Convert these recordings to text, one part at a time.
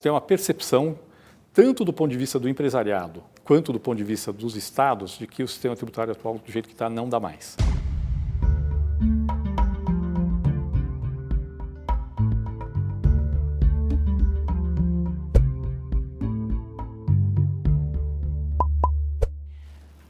Tem uma percepção, tanto do ponto de vista do empresariado, quanto do ponto de vista dos estados, de que o sistema tributário atual, do jeito que está, não dá mais.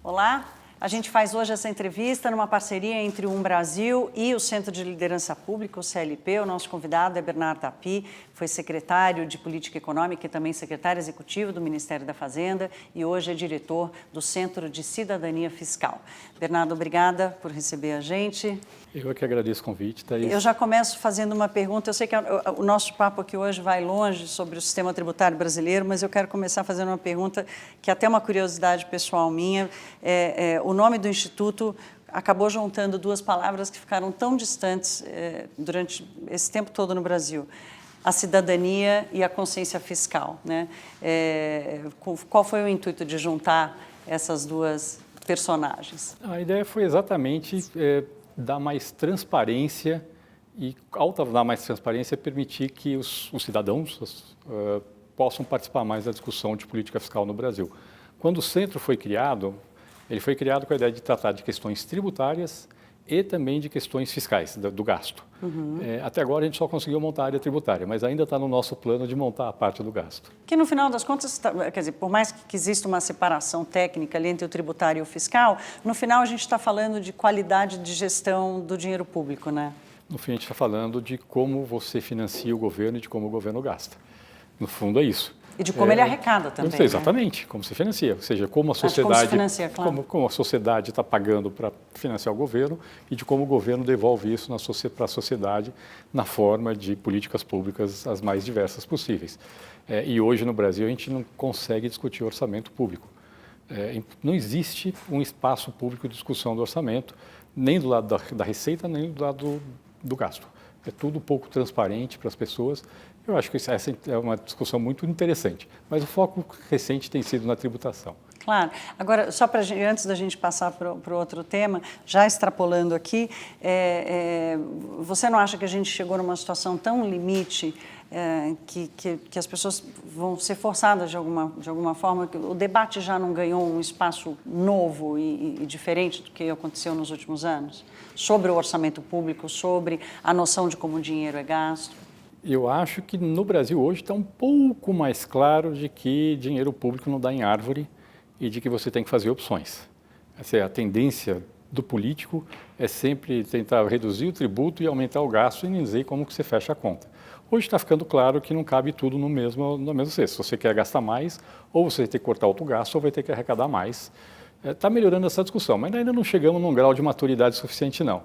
Olá, a gente faz hoje essa entrevista numa parceria entre o Brasil e o Centro de Liderança Pública, o CLP. O nosso convidado é Bernardo Api, foi secretário de Política Econômica e também secretário executivo do Ministério da Fazenda e hoje é diretor do Centro de Cidadania Fiscal. Bernardo, obrigada por receber a gente. Eu é que agradeço o convite, Thaís. Eu já começo fazendo uma pergunta. Eu sei que o nosso papo aqui hoje vai longe sobre o sistema tributário brasileiro, mas eu quero começar fazendo uma pergunta que é até uma curiosidade pessoal minha. O nome do Instituto acabou juntando duas palavras que ficaram tão distantes durante esse tempo todo no Brasil: a cidadania e a consciência fiscal, né? Qual foi o intuito de juntar essas duas personagens? A ideia foi exatamente dar mais transparência e, ao dar mais transparência, permitir que os cidadãos possam participar mais da discussão de política fiscal no Brasil. Quando o centro foi criado, ele foi criado com a ideia de tratar de questões tributárias e também de questões fiscais, do gasto. Até agora a gente só conseguiu montar a área tributária, mas ainda está no nosso plano de montar a parte do gasto. Que no final das contas, quer dizer, por mais que exista uma separação técnica ali entre o tributário e o fiscal, no final a gente está falando de qualidade de gestão do dinheiro público, né? No fim a gente está falando de como você financia o governo e de como o governo gasta. No fundo é isso. E de como ele arrecada também. Exatamente, né? Como se financia, ou seja, como a sociedade como a sociedade está pagando para financiar o governo e de como o governo devolve isso para a sociedade na forma de políticas públicas as mais diversas possíveis. E hoje no Brasil a gente não consegue discutir orçamento público. Não existe um espaço público de discussão do orçamento, nem do lado da receita, nem do lado do gasto. É tudo pouco transparente para as pessoas. Eu acho que essa é uma discussão muito interessante, mas o foco recente tem sido na tributação. Claro. Agora, só antes da gente passar para o outro tema, já extrapolando aqui, você não acha que a gente chegou numa situação tão limite que as pessoas vão ser forçadas de alguma forma, que o debate já não ganhou um espaço novo e diferente do que aconteceu nos últimos anos? Sobre o orçamento público, sobre a noção de como o dinheiro é gasto? Eu acho que no Brasil hoje está um pouco mais claro de que dinheiro público não dá em árvore e de que você tem que fazer opções. Essa é a tendência do político, é sempre tentar reduzir o tributo e aumentar o gasto e nem dizer como que você fecha a conta. Hoje está ficando claro que não cabe tudo no mesmo cesto. Se você quer gastar mais, ou você vai ter que cortar outro gasto, ou vai ter que arrecadar mais. Está melhorando essa discussão, mas ainda não chegamos num grau de maturidade suficiente, não.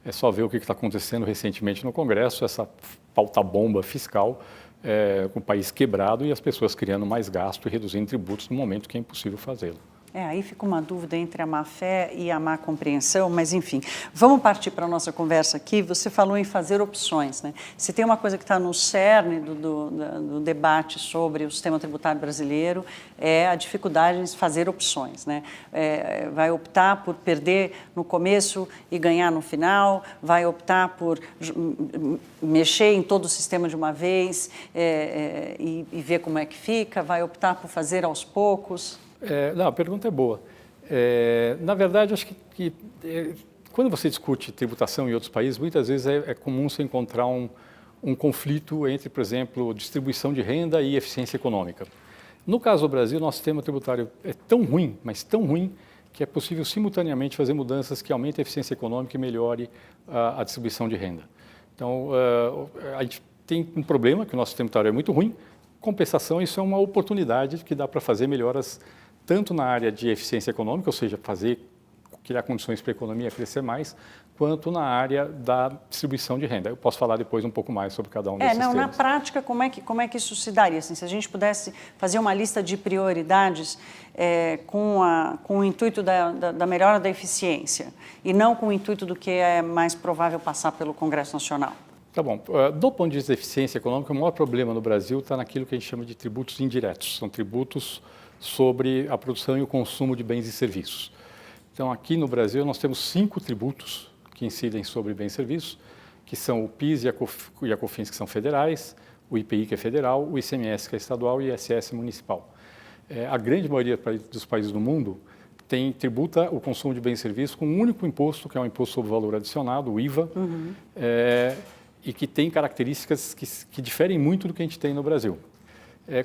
É só ver o que está acontecendo recentemente no Congresso, essa pauta-bomba fiscal, com o país quebrado e as pessoas criando mais gasto e reduzindo tributos no momento que é impossível fazê-lo. Aí fica uma dúvida entre a má-fé e a má compreensão, mas enfim, vamos partir para a nossa conversa aqui. Você falou em fazer opções, né? Se tem uma coisa que está no cerne do debate sobre o sistema tributário brasileiro, é a dificuldade em fazer opções, né? Vai optar por perder no começo e ganhar no final, vai optar por mexer em todo o sistema de uma vez e ver como é que fica, vai optar por fazer aos poucos. Não, a pergunta é boa. Na verdade, acho que quando você discute tributação em outros países, muitas vezes é comum você encontrar um conflito entre, por exemplo, distribuição de renda e eficiência econômica. No caso do Brasil, nosso sistema tributário é tão ruim, mas tão ruim, que é possível simultaneamente fazer mudanças que aumentem a eficiência econômica e melhore a distribuição de renda. Então, a gente tem um problema, que o nosso sistema tributário é muito ruim. Compensação, isso é uma oportunidade que dá para fazer melhoras tanto na área de eficiência econômica, ou seja, criar condições para a economia crescer mais, quanto na área da distribuição de renda. Eu posso falar depois um pouco mais sobre cada um desses temas. Na prática, como é que isso se daria? Assim, se a gente pudesse fazer uma lista de prioridades com o intuito da melhora da eficiência e não com o intuito do que é mais provável passar pelo Congresso Nacional. Tá bom. Do ponto de vista da eficiência econômica, o maior problema no Brasil está naquilo que a gente chama de tributos indiretos. São tributos sobre a produção e o consumo de bens e serviços. Então, aqui no Brasil, nós temos 5 tributos que incidem sobre bens e serviços, que são o PIS e a COFINS, que são federais, o IPI, que é federal, o ICMS, que é estadual, e o ISS municipal. A grande maioria dos países do mundo tributa o consumo de bens e serviços com um único imposto, que é o Imposto sobre Valor Adicionado, o IVA, e que tem características que diferem muito do que a gente tem no Brasil.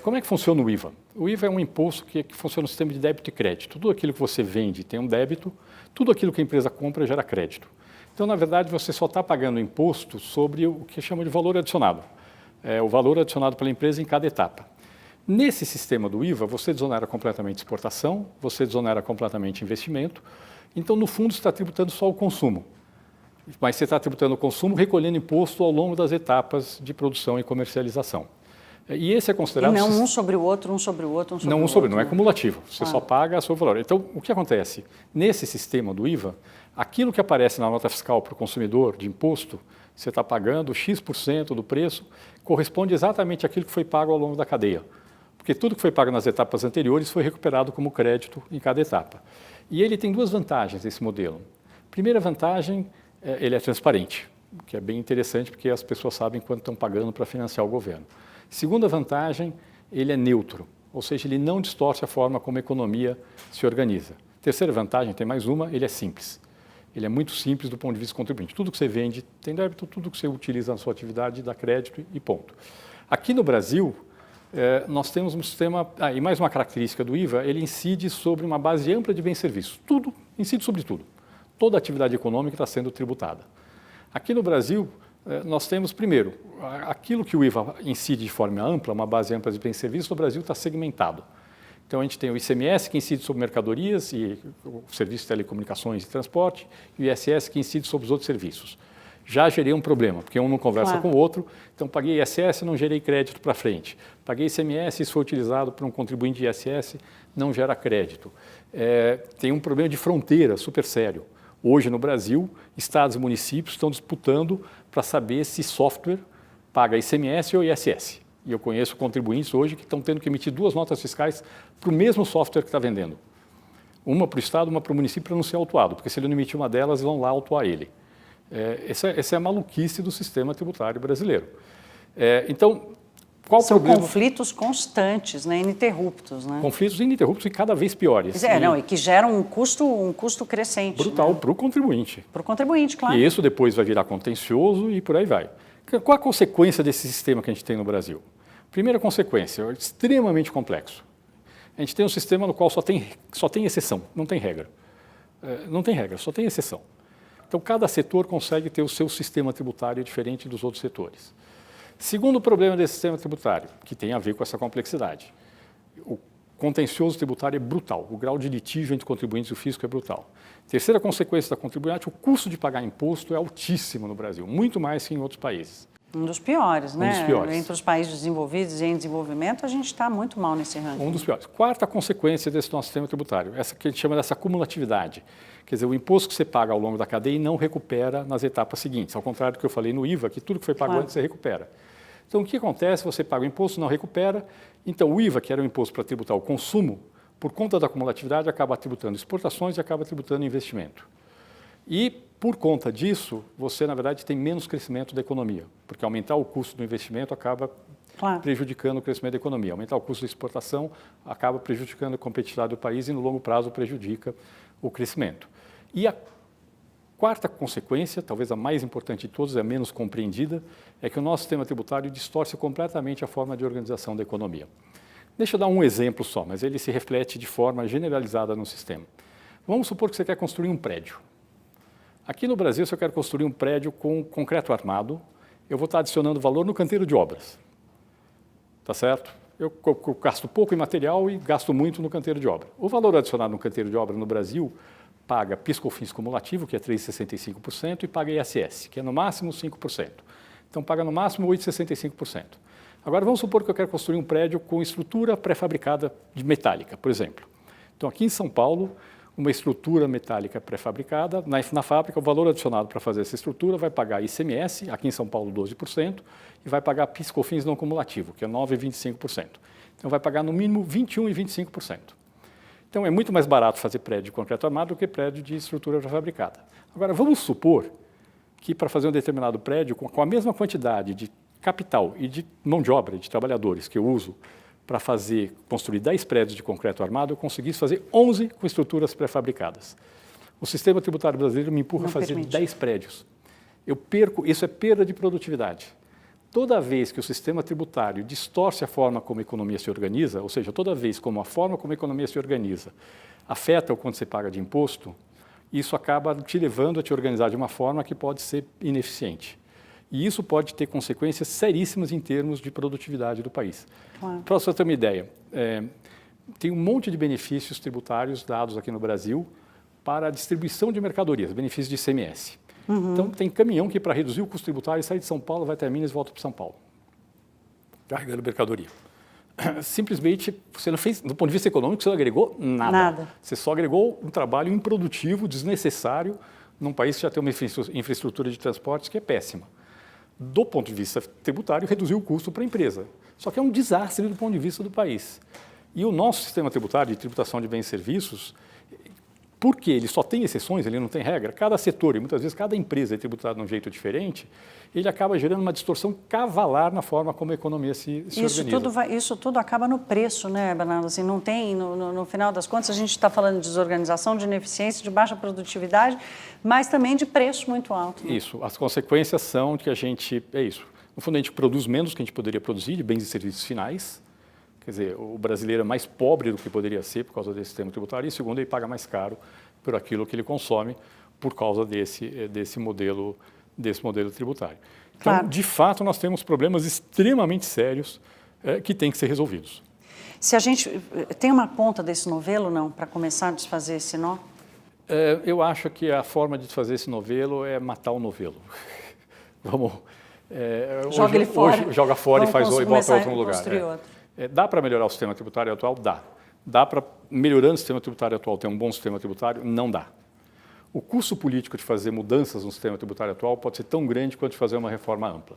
Como é que funciona o IVA? O IVA é um imposto que funciona no sistema de débito e crédito. Tudo aquilo que você vende tem um débito, tudo aquilo que a empresa compra gera crédito. Então, na verdade, você só está pagando imposto sobre o que chama de valor adicionado. O valor adicionado pela empresa em cada etapa. Nesse sistema do IVA, você desonera completamente exportação, você desonera completamente investimento. Então, no fundo, você está tributando só o consumo. Mas você está tributando o consumo recolhendo imposto ao longo das etapas de produção e comercialização. E esse é considerado... E não um sobre o outro, um sobre o outro, um sobre o outro. Não é cumulativo, você só paga sobre o valor. Então, o que acontece? Nesse sistema do IVA, aquilo que aparece na nota fiscal para o consumidor de imposto, você está pagando X% do preço, corresponde exatamente àquilo que foi pago ao longo da cadeia. Porque tudo que foi pago nas etapas anteriores foi recuperado como crédito em cada etapa. E ele tem duas vantagens, esse modelo. Primeira vantagem, ele é transparente, que é bem interessante porque as pessoas sabem quanto estão pagando para financiar o governo. Segunda vantagem, ele é neutro, ou seja, ele não distorce a forma como a economia se organiza. Terceira vantagem, tem mais uma, ele é simples. Ele é muito simples do ponto de vista do contribuinte. Tudo que você vende tem débito, tudo que você utiliza na sua atividade dá crédito e ponto. Aqui no Brasil, nós temos um sistema, e mais uma característica do IVA, ele incide sobre uma base ampla de bens e serviços. Tudo, incide sobre tudo. Toda a atividade econômica está sendo tributada. Aqui no Brasil, nós temos, primeiro, aquilo que o IVA incide de forma ampla, uma base ampla de bens e serviços, no Brasil está segmentado. Então, a gente tem o ICMS, que incide sobre mercadorias e o serviço de telecomunicações e transporte, e o ISS, que incide sobre os outros serviços. Já gerei um problema, porque um não conversa com o outro, então paguei ISS, não gerei crédito para frente. Paguei ICMS, isso foi utilizado por um contribuinte de ISS, não gera crédito. Tem um problema de fronteira super sério. Hoje, no Brasil, estados e municípios estão disputando para saber se software paga ICMS ou ISS. E eu conheço contribuintes hoje que estão tendo que emitir duas notas fiscais para o mesmo software que está vendendo. Uma para o estado, uma para o município para não ser autuado, porque se ele não emitir uma delas, vão lá autuar ele. Essa é a maluquice do sistema tributário brasileiro. Então, qual o problema? São conflitos constantes, né, ininterruptos. Né? Conflitos ininterruptos e cada vez piores. E que geram um custo crescente. Brutal, né? para o contribuinte. Para o contribuinte, claro. E isso depois vai virar contencioso e por aí vai. Qual a consequência desse sistema que a gente tem no Brasil? Primeira consequência, é extremamente complexo. A gente tem um sistema no qual só tem exceção, não tem regra. Não tem regra, só tem exceção. Então, cada setor consegue ter o seu sistema tributário diferente dos outros setores. Segundo problema desse sistema tributário, que tem a ver com essa complexidade, o contencioso tributário é brutal, o grau de litígio entre contribuintes e o fisco é brutal. Terceira consequência da contribuinte, o custo de pagar imposto é altíssimo no Brasil, muito mais que em outros países. Um dos piores, né? Um dos piores. Entre os países desenvolvidos e em desenvolvimento, a gente está muito mal nesse ranking. Um dos piores. Quarta consequência desse nosso sistema tributário, essa que a gente chama dessa cumulatividade. Quer dizer, o imposto que você paga ao longo da cadeia não recupera nas etapas seguintes, ao contrário do que eu falei no IVA, que tudo que foi pago antes você recupera. Então, o que acontece? Você paga o imposto, não recupera. Então, o IVA, que era um imposto para tributar o consumo, por conta da acumulatividade, acaba tributando exportações e acaba tributando investimento. E, por conta disso, você, na verdade, tem menos crescimento da economia, porque aumentar o custo do investimento acaba prejudicando o crescimento da economia. Aumentar o custo da exportação acaba prejudicando a competitividade do país e, no longo prazo, prejudica o crescimento. E a quarta consequência, talvez a mais importante de todas, é a menos compreendida, é que o nosso sistema tributário distorce completamente a forma de organização da economia. Deixa eu dar um exemplo só, mas ele se reflete de forma generalizada no sistema. Vamos supor que você quer construir um prédio. Aqui no Brasil, se eu quero construir um prédio com concreto armado, eu vou estar adicionando valor no canteiro de obras. Tá certo? Eu gasto pouco em material e gasto muito no canteiro de obra. O valor adicionado no canteiro de obra no Brasil paga PIS/COFINS cumulativo, que é 3,65%, e paga ISS, que é no máximo 5%. Então, paga no máximo 8,65%. Agora, vamos supor que eu quero construir um prédio com estrutura pré-fabricada de metálica, por exemplo. Então, aqui em São Paulo, uma estrutura metálica pré-fabricada, na fábrica, o valor adicionado para fazer essa estrutura vai pagar ICMS, aqui em São Paulo 12%, e vai pagar PIS/COFINS não cumulativo, que é 9,25%. Então, vai pagar no mínimo 21% e 25%. Então, é muito mais barato fazer prédio de concreto armado do que prédio de estrutura pré-fabricada. Agora, vamos supor que para fazer um determinado prédio, com a mesma quantidade de capital e de mão de obra, de trabalhadores que eu uso para construir 10 prédios de concreto armado, eu conseguisse fazer 11 com estruturas pré-fabricadas. O sistema tributário brasileiro me empurra a fazer 10 prédios. Eu perco, isso é perda de produtividade. Toda vez que o sistema tributário distorce a forma como a economia se organiza, ou seja, toda vez como a forma como a economia se organiza afeta o quanto você paga de imposto, isso acaba te levando a te organizar de uma forma que pode ser ineficiente. E isso pode ter consequências seríssimas em termos de produtividade do país. Claro. Para você ter uma ideia, tem um monte de benefícios tributários dados aqui no Brasil para a distribuição de mercadorias, benefícios de ICMS. Então, tem caminhão que, para reduzir o custo tributário, sai de São Paulo, vai até Minas e volta para São Paulo, carregando mercadoria. Simplesmente, você não fez, do ponto de vista econômico, você não agregou nada. Você só agregou um trabalho improdutivo, desnecessário, num país que já tem uma infraestrutura de transportes que é péssima. Do ponto de vista tributário, reduziu o custo para a empresa. Só que é um desastre do ponto de vista do país. E o nosso sistema tributário de tributação de bens e serviços, porque ele só tem exceções, ele não tem regra, cada setor e muitas vezes cada empresa é tributada de um jeito diferente, ele acaba gerando uma distorção cavalar na forma como a economia se organiza. Isso tudo acaba no preço, né, Bernardo? Assim, não tem, no final das contas, a gente está falando de desorganização, de ineficiência, de baixa produtividade, mas também de preço muito alto. Né? Isso, as consequências são que no fundo a gente produz menos do que a gente poderia produzir de bens e serviços finais, quer dizer, o brasileiro é mais pobre do que poderia ser por causa desse sistema tributário, e segundo, ele paga mais caro por aquilo que ele consome por causa desse modelo tributário. Então, claro. De fato, nós temos problemas extremamente sérios que têm que ser resolvidos. Se a gente tem uma ponta desse novelo, não, para começar a desfazer esse nó? Eu acho que a forma de desfazer esse novelo é matar o novelo. Vamos... Joga ele fora. Hoje joga fora e bota em outro lugar. Outro. Dá para melhorar o sistema tributário atual? Dá. Dá para, melhorando o sistema tributário atual, ter um bom sistema tributário? Não dá. O custo político de fazer mudanças no sistema tributário atual pode ser tão grande quanto de fazer uma reforma ampla.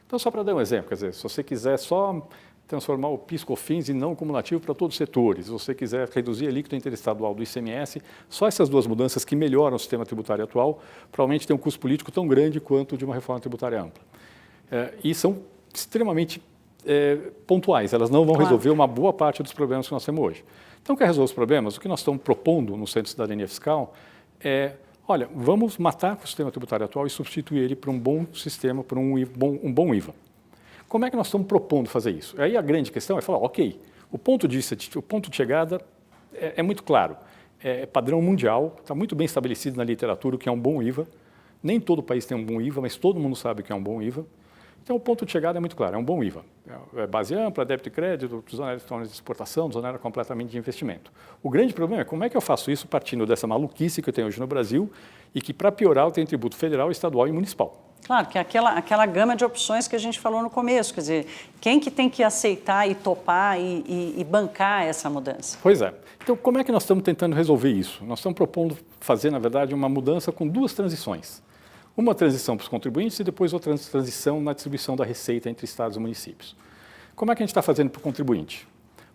Então, só para dar um exemplo, quer dizer, se você quiser só transformar o PIS/COFINS em não cumulativo para todos os setores, se você quiser reduzir a alíquota interestadual do ICMS, só essas duas mudanças que melhoram o sistema tributário atual, provavelmente tem um custo político tão grande quanto de uma reforma tributária ampla. E são extremamente pontuais, elas não vão resolver uma boa parte dos problemas que nós temos hoje. Então, quer resolver os problemas? O que nós estamos propondo no Centro de Cidadania Fiscal é, olha, vamos matar o sistema tributário atual e substituir ele por um bom sistema, por um bom IVA. Como é que nós estamos propondo fazer isso? Aí a grande questão é falar, ok, o ponto de chegada é muito claro, é padrão mundial, está muito bem estabelecido na literatura o que é um bom IVA. Nem todo país tem um bom IVA, mas todo mundo sabe o que é um bom IVA. Então, o ponto de chegada é muito claro, é um bom IVA. É base ampla, débito e crédito, desonera de exportação, desonera completamente de investimento. O grande problema é como é que eu faço isso partindo dessa maluquice que eu tenho hoje no Brasil e que, para piorar, eu tenho tributo federal, estadual e municipal. Claro, que é aquela gama de opções que a gente falou no começo, quer dizer, quem que tem que aceitar e topar e bancar essa mudança? Pois é. Então, como é que nós estamos tentando resolver isso? Nós estamos propondo fazer, na verdade, uma mudança com duas transições. Uma transição para os contribuintes e depois outra transição na distribuição da receita entre estados e municípios. Como é que a gente está fazendo para o contribuinte?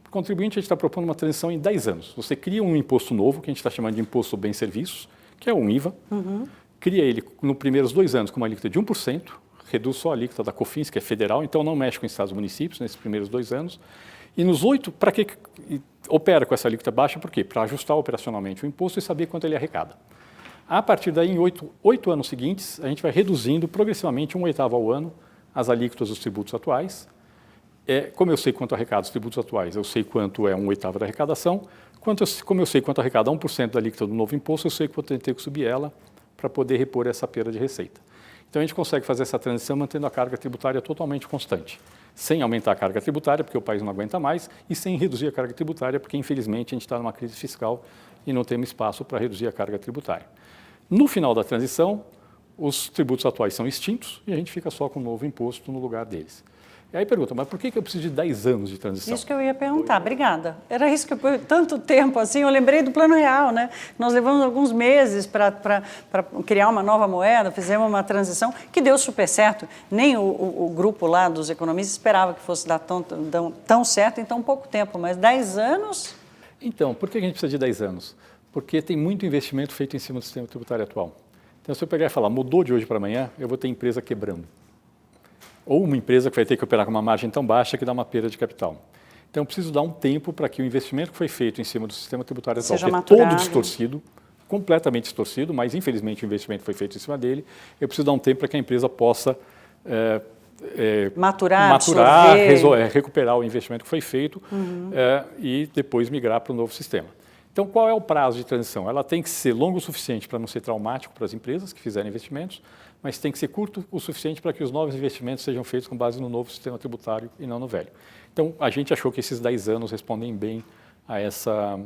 Para o contribuinte, a gente está propondo uma transição em 10 anos. Você cria um imposto novo, que a gente está chamando de Imposto sobre Bens e Serviços, que é um IVA. Cria ele nos primeiros 2 anos com uma alíquota de 1%, reduz só a alíquota da COFINS, que é federal, então não mexe com estados e municípios nesses primeiros 2 anos. E nos 8, para que opera com essa alíquota baixa? Por quê? Para ajustar operacionalmente o imposto e saber quanto ele arrecada. A partir daí, em 8 anos seguintes, a gente vai reduzindo progressivamente 1/8 ao ano as alíquotas dos tributos atuais. Como eu sei quanto arrecada os tributos atuais, eu sei quanto é 1/8 da arrecadação. Como eu sei quanto arrecada 1% da alíquota do novo imposto, eu sei quanto eu tenho que subir ela para poder repor essa perda de receita. Então, a gente consegue fazer essa transição mantendo a carga tributária totalmente constante, sem aumentar a carga tributária, porque o país não aguenta mais, e sem reduzir a carga tributária, porque, infelizmente, a gente está numa crise fiscal e não temos espaço para reduzir a carga tributária. No final da transição, os tributos atuais são extintos e a gente fica só com um novo imposto no lugar deles. E aí pergunta, mas por que eu preciso de 10 anos de transição? Isso que eu ia perguntar, obrigada. Era isso que eu, tanto tempo assim, eu lembrei do Plano Real, né? Nós levamos alguns meses para criar uma nova moeda, fizemos uma transição que deu super certo. Nem o grupo lá dos economistas esperava que fosse dar tão certo em tão pouco tempo, mas 10 anos... Então, por que a gente precisa de 10 anos? Porque tem muito investimento feito em cima do sistema tributário atual. Então, se eu pegar e falar, mudou de hoje para amanhã, eu vou ter empresa quebrando. ou uma empresa que vai ter que operar com uma margem tão baixa que dá uma perda de capital. Então, eu preciso dar um tempo para que o investimento que foi feito em cima do sistema tributário atual, que é todo distorcido, completamente distorcido, mas infelizmente o investimento foi feito em cima dele, eu preciso dar um tempo para que a empresa possa maturar, recuperar o investimento que foi feito e depois migrar para o novo sistema. Então, qual é o prazo de transição? Ela tem que ser longo o suficiente para não ser traumático para as empresas que fizerem investimentos, mas tem que ser curto o suficiente para que os novos investimentos sejam feitos com base no novo sistema tributário e não no velho. Então, a gente achou que esses 10 anos respondem bem a essa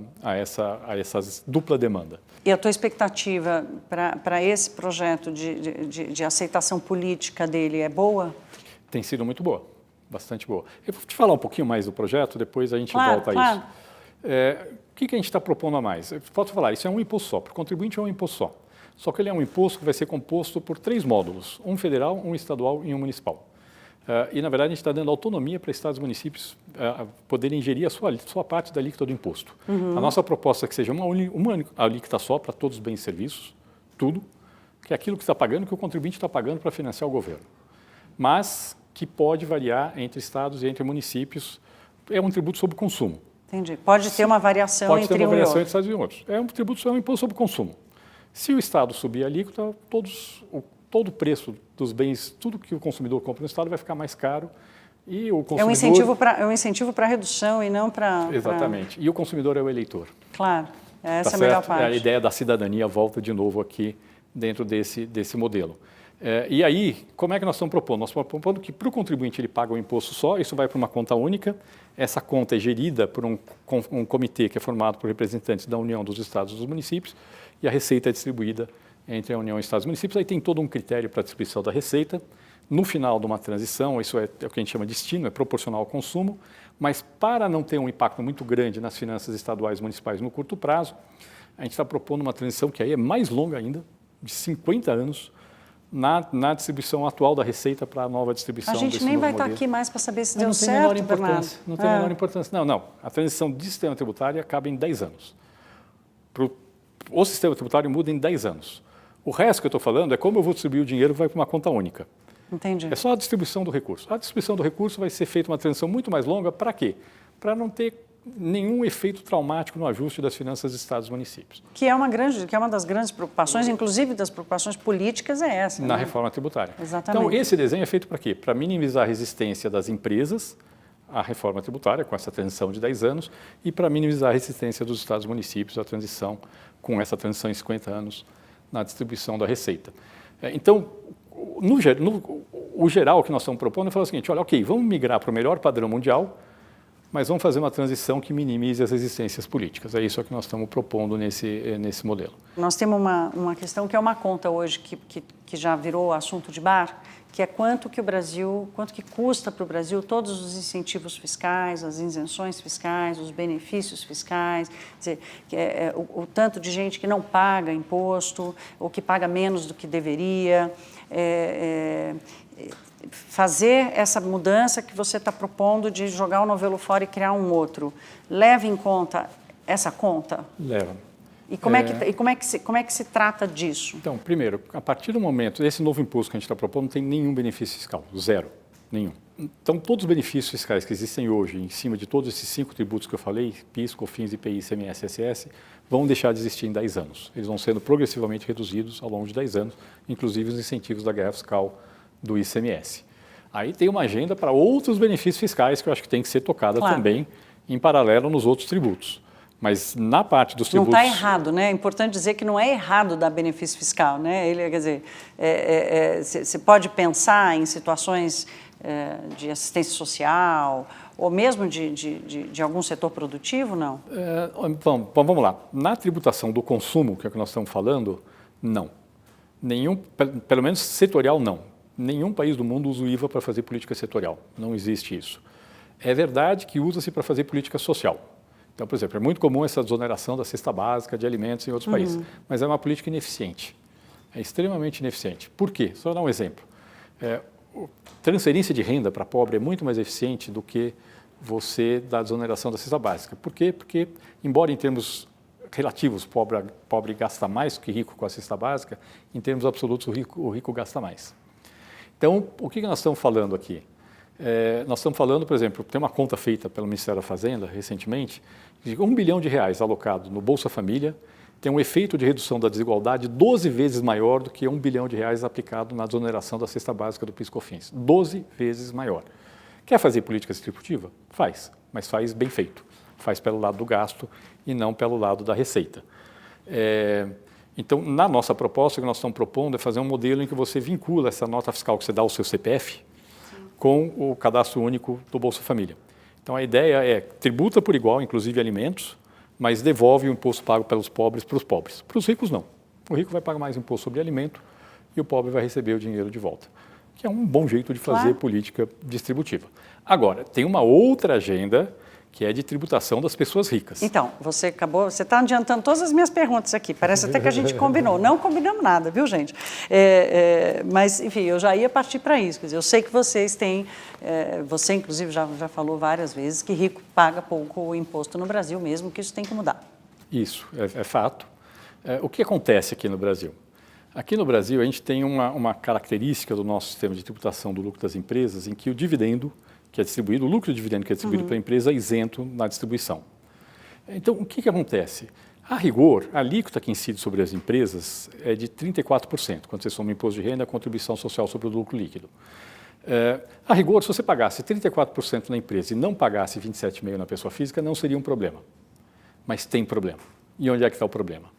dupla demanda. E a tua expectativa para esse projeto de aceitação política dele é boa? Tem sido muito boa, bastante boa. Eu vou te falar um pouquinho mais do projeto, depois a gente volta a isso. O que a gente está propondo a mais? Posso falar, isso é um imposto só, para o contribuinte é um imposto só. Só que ele é um imposto que vai ser composto por 3 módulos, um federal, um estadual e um municipal. E, na verdade, a gente está dando autonomia para estados e municípios poderem ingerir a sua parte da alíquota do imposto. A nossa proposta é que seja uma alíquota só para todos os bens e serviços, tudo, que é aquilo que está pagando, que o contribuinte está pagando para financiar o governo. Mas que pode variar entre estados e entre municípios. É um tributo sobre consumo. Entendi. Pode ter uma variação pode entre ter uma um variação e entre estados e outros. É um tributo, é um imposto sobre consumo. Se o estado subir a alíquota, todo o preço dos bens, tudo que o consumidor compra no estado vai ficar mais caro e o consumidor... É um incentivo para redução e não para... Exatamente. E o consumidor é o eleitor. Claro, essa Tá é a melhor certo? parte. A ideia da cidadania volta de novo aqui dentro desse modelo. E aí, como é que nós estamos propondo? Nós estamos propondo que para o contribuinte ele paga um imposto só, isso vai para uma conta única, essa conta é gerida por um comitê que é formado por representantes da União, dos Estados e dos municípios, e a receita é distribuída entre a União, Estados e municípios. Aí tem todo um critério para a distribuição da receita. No final de uma transição, isso é o que a gente chama de destino, é proporcional ao consumo, mas para não ter um impacto muito grande nas finanças estaduais e municipais no curto prazo, a gente está propondo uma transição que aí é mais longa ainda, de 50 anos, na distribuição atual da receita para a nova distribuição desse novo modelo. A gente nem vai estar aqui mais para saber se deu certo, Bernardo. Não tem a menor importância. Não. A transição de sistema tributário acaba em 10 anos. O sistema tributário muda em 10 anos. O resto que eu estou falando é como eu vou distribuir o dinheiro, vai para uma conta única. Entendi. É só a distribuição do recurso. A distribuição do recurso vai ser feita uma transição muito mais longa. Para quê? Para não ter nenhum efeito traumático no ajuste das finanças dos estados e municípios. Que é uma das grandes preocupações, inclusive das preocupações políticas, é essa. Na reforma tributária. Exatamente. Então, esse desenho é feito para quê? Para minimizar a resistência das empresas à reforma tributária, com essa transição de 10 anos, e para minimizar a resistência dos estados e municípios à transição, com essa transição em 50 anos, na distribuição da receita. Então, o geral que nós estamos propondo é falar o seguinte, olha, ok, vamos migrar para o melhor padrão mundial, mas vamos fazer uma transição que minimize as resistências políticas. É isso que nós estamos propondo nesse modelo. Nós temos uma questão que é uma conta hoje que já virou assunto de bar, que é quanto que custa para o Brasil todos os incentivos fiscais, as isenções fiscais, os benefícios fiscais, quer dizer, o tanto de gente que não paga imposto ou que paga menos do que deveria. Fazer essa mudança que você está propondo de jogar o novelo fora e criar um outro, leva em conta essa conta? Leva. E como é que se trata disso? Então, primeiro, a partir do momento, esse novo imposto que a gente está propondo não tem nenhum benefício fiscal, zero, nenhum. Então, todos os benefícios fiscais que existem hoje, em cima de todos esses 5 tributos que eu falei, PIS, COFINS, IPI, ICMS, ISS, vão deixar de existir em 10 anos. Eles vão sendo progressivamente reduzidos ao longo de 10 anos, inclusive os incentivos da guerra fiscal do ICMS. Aí tem uma agenda para outros benefícios fiscais que eu acho que tem que ser tocada também em paralelo nos outros tributos. Mas na parte dos tributos... Não está errado, né? É importante dizer que não é errado dar benefício fiscal, né? Quer dizer, você pode pensar em situações de assistência social ou mesmo de algum setor produtivo, não? Vamos lá. Na tributação do consumo, que é o que nós estamos falando, não. Pelo menos setorial, não. Nenhum país do mundo usa o IVA para fazer política setorial. Não existe isso. É verdade que usa-se para fazer política social. Então, por exemplo, é muito comum essa desoneração da cesta básica de alimentos em outros países, mas é uma política ineficiente. É extremamente ineficiente. Por quê? Só dar um exemplo. Transferência de renda para pobre é muito mais eficiente do que você dar desoneração da cesta básica. Por quê? Porque, embora em termos relativos, pobre gasta mais que rico com a cesta básica, em termos absolutos, o rico gasta mais. Então, o que nós estamos falando aqui? Nós estamos falando, por exemplo, tem uma conta feita pelo Ministério da Fazenda recentemente, de R$1 bilhão alocado no Bolsa Família, tem um efeito de redução da desigualdade 12 vezes maior do que R$1 bilhão aplicado na desoneração da cesta básica do PIS/COFINS. 12 vezes maior. Quer fazer política distributiva? Faz, mas faz bem feito. Faz pelo lado do gasto e não pelo lado da receita. Então, na nossa proposta, o que nós estamos propondo é fazer um modelo em que você vincula essa nota fiscal que você dá ao seu CPF com o cadastro único do Bolsa Família. Então, a ideia é tributa por igual, inclusive alimentos, mas devolve o imposto pago pelos pobres para os pobres. Para os ricos, não. O rico vai pagar mais imposto sobre alimento e o pobre vai receber o dinheiro de volta, que é um bom jeito de fazer política distributiva. Agora, tem uma outra agenda que é de tributação das pessoas ricas. Então, você está adiantando todas as minhas perguntas aqui, parece até que a gente combinou. Não combinamos nada, viu, gente? Mas, enfim, eu já ia partir para isso. Quer dizer, eu sei que vocês têm, você inclusive já falou várias vezes que rico paga pouco imposto no Brasil mesmo, que isso tem que mudar. Isso, é fato. O que acontece aqui no Brasil? Aqui no Brasil, a gente tem uma característica do nosso sistema de tributação do lucro das empresas em que o dividendo que é distribuído, o lucro de dividendo que é distribuído para a empresa é isento na distribuição. Então, o que acontece? A rigor, a alíquota que incide sobre as empresas é de 34%, quando você soma o imposto de renda e a contribuição social sobre o lucro líquido. A rigor, se você pagasse 34% na empresa e não pagasse 27,5% na pessoa física, não seria um problema. Mas tem problema. E onde é que está o problema?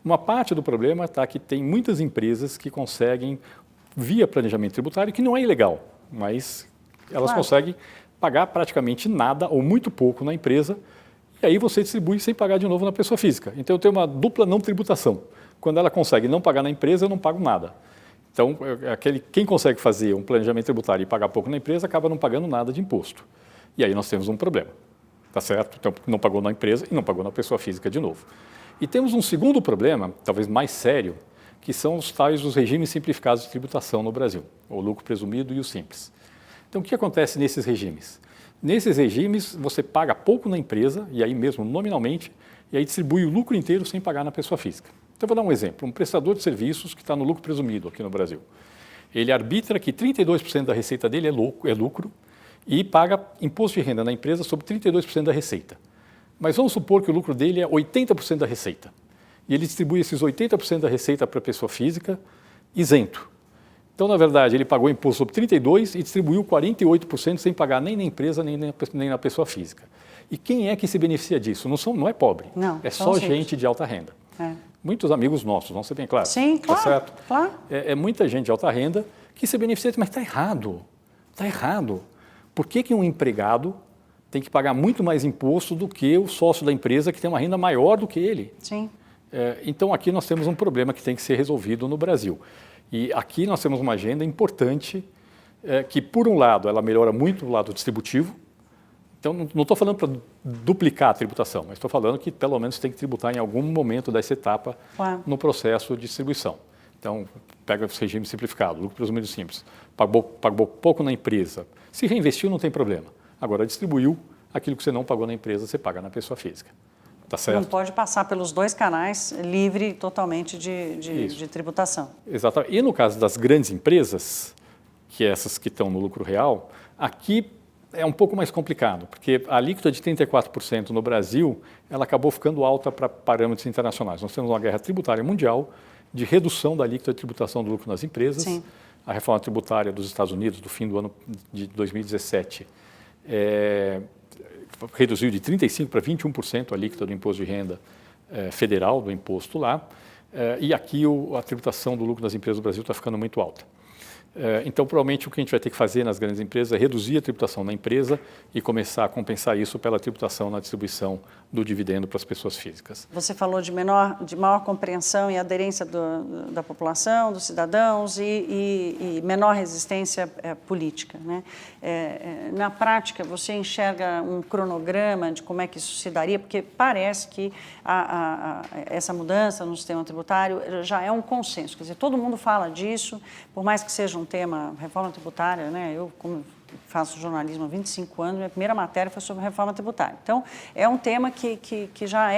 Uma parte do problema está que tem muitas empresas que conseguem, via planejamento tributário, que não é ilegal, mas elas conseguem pagar praticamente nada ou muito pouco na empresa e aí você distribui sem pagar de novo na pessoa física. Então, eu tenho uma dupla não tributação. Quando ela consegue não pagar na empresa, eu não pago nada. Então, quem consegue fazer um planejamento tributário e pagar pouco na empresa, acaba não pagando nada de imposto. E aí nós temos um problema, tá certo? Então, não pagou na empresa e não pagou na pessoa física de novo. E temos um segundo problema, talvez mais sério, que são os regimes simplificados de tributação no Brasil, o lucro presumido e o simples. Então, o que acontece nesses regimes? Nesses regimes, você paga pouco na empresa, e aí mesmo nominalmente, e aí distribui o lucro inteiro sem pagar na pessoa física. Então, vou dar um exemplo. Um prestador de serviços que está no lucro presumido aqui no Brasil. Ele arbitra que 32% da receita dele é lucro e paga imposto de renda na empresa sobre 32% da receita. Mas vamos supor que o lucro dele é 80% da receita. E ele distribui esses 80% da receita para a pessoa física isento. Então, na verdade, ele pagou imposto sobre 32% e distribuiu 48% sem pagar nem na empresa, nem na pessoa física. E quem é que se beneficia disso? Não é pobre, não, é só gente de alta renda. Muitos amigos nossos, vamos ser bem claros. Sim, claro. Tá certo? Claro. É muita gente de alta renda que se beneficia, mas está errado. Está errado. Por que um empregado tem que pagar muito mais imposto do que o sócio da empresa que tem uma renda maior do que ele? Sim. Então, aqui nós temos um problema que tem que ser resolvido no Brasil. E aqui nós temos uma agenda importante que, por um lado, ela melhora muito o lado distributivo. Então, não estou falando para duplicar a tributação, mas estou falando que, pelo menos, tem que tributar em algum momento dessa etapa no processo de distribuição. Então, pega esse regime simplificado, lucro presumido simples, pagou pouco na empresa. Se reinvestiu, não tem problema. Agora, distribuiu aquilo que você não pagou na empresa, você paga na pessoa física. Tá certo? Não pode passar pelos dois canais livre totalmente de tributação. Exatamente. E no caso das grandes empresas, que é essas que estão no lucro real, aqui é um pouco mais complicado, porque a alíquota de 34% no Brasil, ela acabou ficando alta para parâmetros internacionais. Nós temos uma guerra tributária mundial de redução da alíquota de tributação do lucro nas empresas. Sim. A reforma tributária dos Estados Unidos, do fim do ano de 2017, reduziu de 35% para 21% a alíquota do imposto de renda federal, do imposto lá, e aqui a tributação do lucro das empresas do Brasil está ficando muito alta. Então, provavelmente, o que a gente vai ter que fazer nas grandes empresas é reduzir a tributação na empresa e começar a compensar isso pela tributação na distribuição do dividendo para as pessoas físicas. Você falou de maior compreensão e aderência da população, dos cidadãos e menor resistência política, né? Na prática, você enxerga um cronograma de como é que isso se daria? Porque parece que essa mudança no sistema tributário já é um consenso. Quer dizer, todo mundo fala disso, por mais que seja um tema, reforma tributária, né? Eu, como faço jornalismo há 25 anos, minha primeira matéria foi sobre reforma tributária. Então, é um tema que já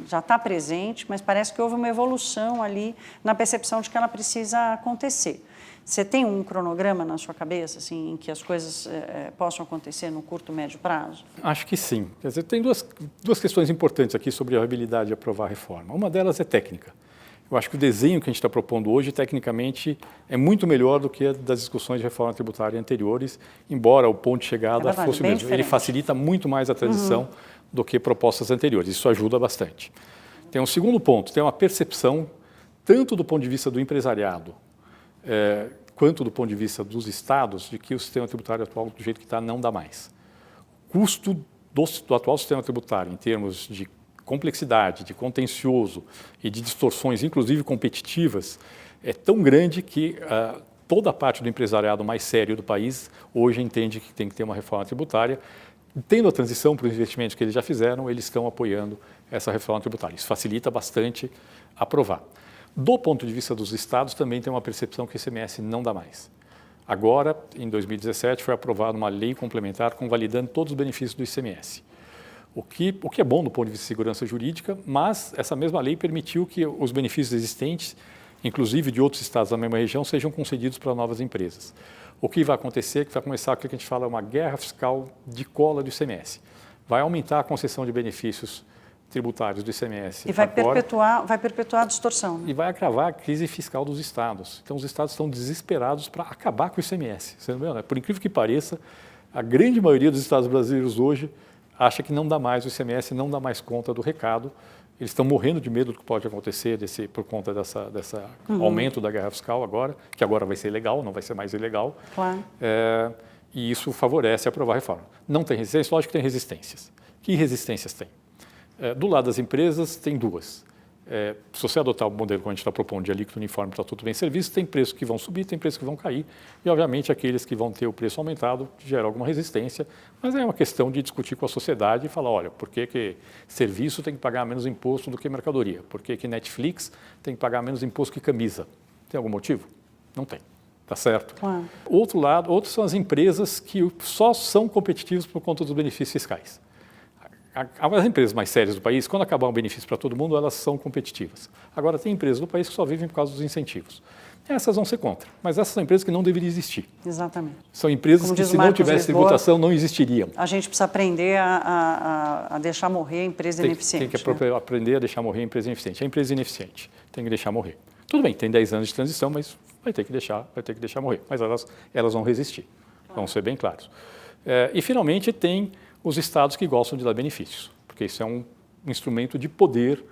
já está presente, mas parece que houve uma evolução ali na percepção de que ela precisa acontecer. Você tem um cronograma na sua cabeça, assim, em que as coisas possam acontecer no curto, médio prazo? Acho que sim. Quer dizer, tem duas questões importantes aqui sobre a viabilidade de aprovar a reforma. Uma delas é técnica. Eu acho que o desenho que a gente está propondo hoje, tecnicamente, é muito melhor do que a das discussões de reforma tributária anteriores, embora o ponto de chegada fosse o mesmo. Diferente. Ele facilita muito mais a transição do que propostas anteriores. Isso ajuda bastante. Tem um segundo ponto, tem uma percepção, tanto do ponto de vista do empresariado, quanto do ponto de vista dos estados, de que o sistema tributário atual, do jeito que está, não dá mais. O custo do atual sistema tributário, em termos de complexidade, de contencioso e de distorções, inclusive competitivas, é tão grande que toda a parte do empresariado mais sério do país hoje entende que tem que ter uma reforma tributária. Tendo a transição para os investimentos que eles já fizeram, eles estão apoiando essa reforma tributária. Isso facilita bastante aprovar. Do ponto de vista dos estados, também tem uma percepção que o ICMS não dá mais. Agora, em 2017, foi aprovada uma lei complementar convalidando todos os benefícios do ICMS. O que é bom do ponto de vista de segurança jurídica, mas essa mesma lei permitiu que os benefícios existentes, inclusive de outros estados da mesma região, sejam concedidos para novas empresas. O que vai acontecer é que vai começar aquilo que a gente fala uma guerra fiscal de cola do ICMS. Vai aumentar a concessão de benefícios tributários do ICMS. E vai perpetuar a distorção. Né? E vai agravar a crise fiscal dos estados. Então, os estados estão desesperados para acabar com o ICMS. Você não vê, né? Por incrível que pareça, a grande maioria dos estados brasileiros hoje acha que não dá mais, o ICMS não dá mais conta do recado. Eles estão morrendo de medo do que pode acontecer por conta dessa aumento da guerra fiscal agora, que agora vai ser legal, não vai ser mais ilegal. Claro. E isso favorece aprovar a reforma. Não tem resistência? Lógico que tem resistências. Que resistências tem? Do lado das empresas, tem duas. Se você adotar o modelo que a gente está propondo de alíquota uniforme para tudo bem serviço, tem preços que vão subir, tem preços que vão cair, e obviamente aqueles que vão ter o preço aumentado geram alguma resistência, mas é uma questão de discutir com a sociedade e falar, olha, por que serviço tem que pagar menos imposto do que mercadoria? Por que Netflix tem que pagar menos imposto que camisa? Tem algum motivo? Não tem. Tá certo? Claro. Outros são as empresas que só são competitivas por conta dos benefícios fiscais. As empresas mais sérias do país, quando acabar um benefício para todo mundo, elas são competitivas. Agora, tem empresas do país que só vivem por causa dos incentivos. Essas vão ser contra, mas essas são empresas que não deveriam existir. Exatamente. São empresas que, se não tivesse tributação, não existiriam. A gente precisa aprender a deixar morrer a empresa ineficiente. Tem que aprender a deixar morrer a empresa ineficiente. A empresa ineficiente tem que deixar morrer. Tudo bem, tem 10 anos de transição, mas vai ter que deixar morrer. Mas elas vão resistir, vamos ser bem claros. E, finalmente, tem os estados que gostam de dar benefícios, porque isso é um instrumento de poder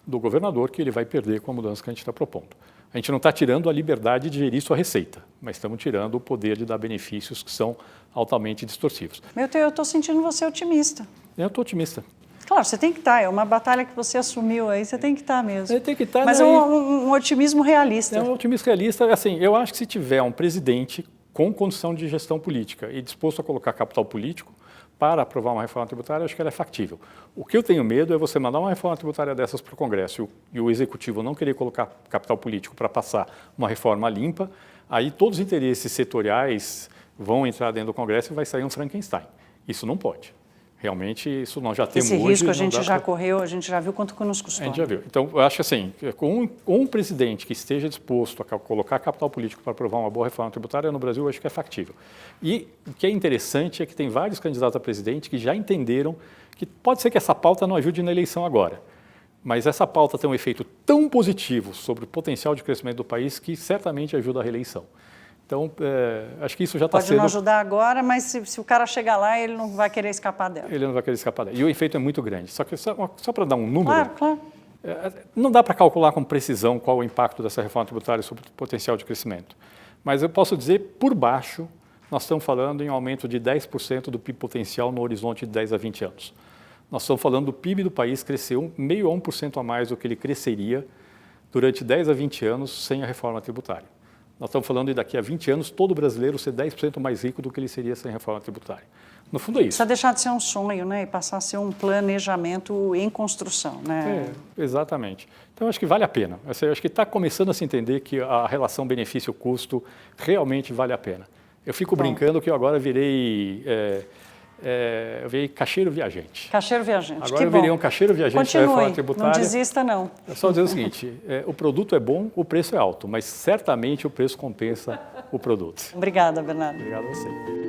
do governador que ele vai perder com a mudança que a gente está propondo. A gente não está tirando a liberdade de gerir sua receita, mas estamos tirando o poder de dar benefícios que são altamente distorsivos. Eu estou sentindo você otimista. Eu estou otimista. Claro, você tem que estar, é uma batalha que você assumiu aí, você tem que estar mesmo. Tem que estar, mas é um otimismo realista. É um otimismo realista, assim, eu acho que se tiver um presidente com condição de gestão política e disposto a colocar capital político, para aprovar uma reforma tributária, acho que ela é factível. O que eu tenho medo é você mandar uma reforma tributária dessas para o Congresso e o Executivo não querer colocar capital político para passar uma reforma limpa, aí todos os interesses setoriais vão entrar dentro do Congresso e vai sair um Frankenstein. Isso não pode. Realmente, isso nós já temos hoje. Esse risco a gente já correu, a gente já viu quanto que nos custou. A gente já viu. Então, eu acho assim, com um presidente que esteja disposto a colocar capital político para aprovar uma boa reforma tributária no Brasil, eu acho que é factível. E o que é interessante é que tem vários candidatos a presidente que já entenderam que pode ser que essa pauta não ajude na eleição agora, mas essa pauta tem um efeito tão positivo sobre o potencial de crescimento do país que certamente ajuda a reeleição. Então, acho que isso já está sendo... Pode não ajudar agora, mas se o cara chegar lá, ele não vai querer escapar dela. Ele não vai querer escapar dela. E o efeito é muito grande. Só para dar um número... Claro. Não dá para calcular com precisão qual o impacto dessa reforma tributária sobre o potencial de crescimento. Mas eu posso dizer, por baixo, nós estamos falando em um aumento de 10% do PIB potencial no horizonte de 10 a 20 anos. Nós estamos falando do PIB do país crescer 0,5% a 1% a mais do que ele cresceria durante 10 a 20 anos sem a reforma tributária. Nós estamos falando de daqui a 20 anos todo brasileiro ser 10% mais rico do que ele seria sem reforma tributária. No fundo é isso. Precisa deixar de ser um sonho, né? E passar a ser um planejamento em construção, né? Exatamente. Então, acho que vale a pena. Acho que está começando a se entender que a relação benefício-custo realmente vale a pena. Eu fico brincando que eu agora virei eu virei caixeiro viajante. Caixeiro viajante, Agora que eu virei bom. um caixeiro viajante da reforma tributária. Não desista, não. É só dizer o seguinte, o produto é bom, o preço é alto, mas certamente o preço compensa o produto. Obrigada, Bernardo. Obrigado a você.